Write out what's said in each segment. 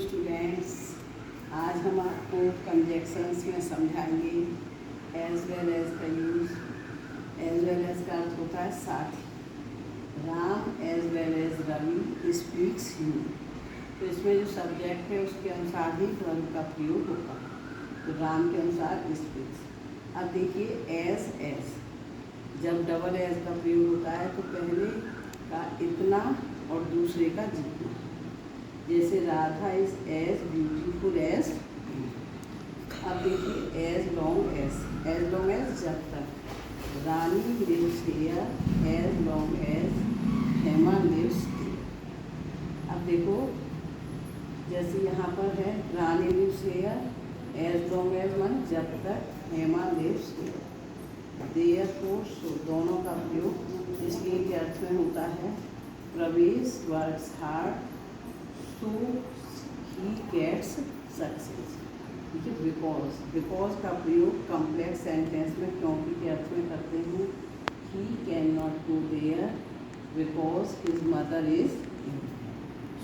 Students, आज हम आपको कंजक्शंस में समझाएंगे एज वेल एज का यूज़। एज वेल एज का अर्थ होता है साथ ही। Ram as well as Ravi speaks Hindi. तो इसमें जो सब्जेक्ट है उसके अनुसार ही वर्ब का प्रयोग होगा। तो राम के अनुसार स्पीक्स। अब देखिए एज जब डबल एज का प्रयोग होता है तो पहले का इतना और दूसरे का जितना। जैसे Radha is as beautiful as. अब देखिए एज लॉन्ग एज जब तक। Rani lives here as long as Hema lives here. अब देखो जैसे यहाँ पर है Rani lives here as long as मन जब तक Hema lives here. Therefore so दोनों का प्रयोग इसलिए के अर्थ में होता है Pravesh works hard so he gets success. ठीक है। बिकॉज का प्रयोग कम्प्लेक्स सेंटेंस में क्योंकि के अर्थ में करते हैं। He cannot go there because his mother is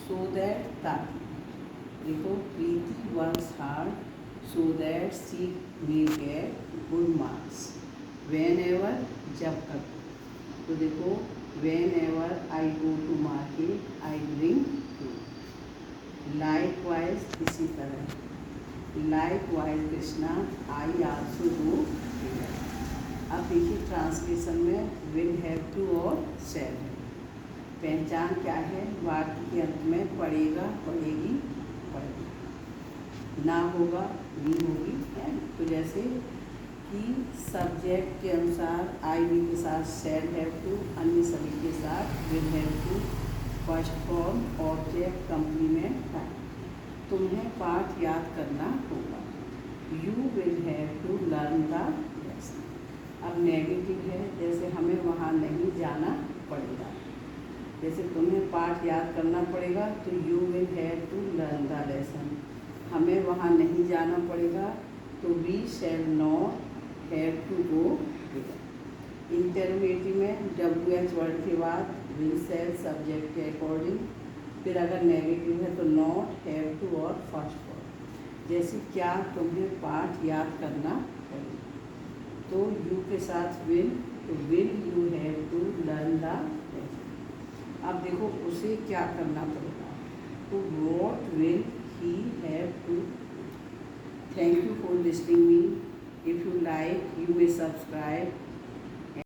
so that ताकि। देखो Preeti works hard so that she will get good marks. Whenever जब तक। तो देखो whenever I go to market I bring food. Likewise इसी तरह। Likewise Krishna I also go. अब देखिए ट्रांसलेशन में विल हैव टू और शैल है। पहचान क्या है? वाक्य के अंत में पड़ेगा, पड़ेगी, पड़ेगी, ना होगा, नहीं होगी है। तो जैसे कि सब्जेक्ट के अनुसार आई वी के साथ शैल हैव टू, अन्य सभी के साथ will have to, first form object complement time. तुम्हें पाठ याद करना होगा। You will have to learn the lesson. अब नेगेटिव है, जैसे हमें वहाँ नहीं जाना पड़ेगा। जैसे तुम्हें पाठ याद करना पड़ेगा तो you will have to learn the lesson. हमें वहाँ नहीं जाना पड़ेगा तो we shall not have to go. Interrogative में WH वर्ड के बाद विल शैल सब्जेक्ट के अकॉर्डिंग। फिर अगर नेगेटिव है तो नॉट हैव टू और फर्स्ट फॉर्म। जैसे क्या तुम्हें पाठ याद करना पड़ेगा तो यू के साथ विल, तो will you have to learn the lesson. अब देखो उसे क्या करना पड़ेगा तो what will he have to. Thank you for listening me. If you like, you may subscribe.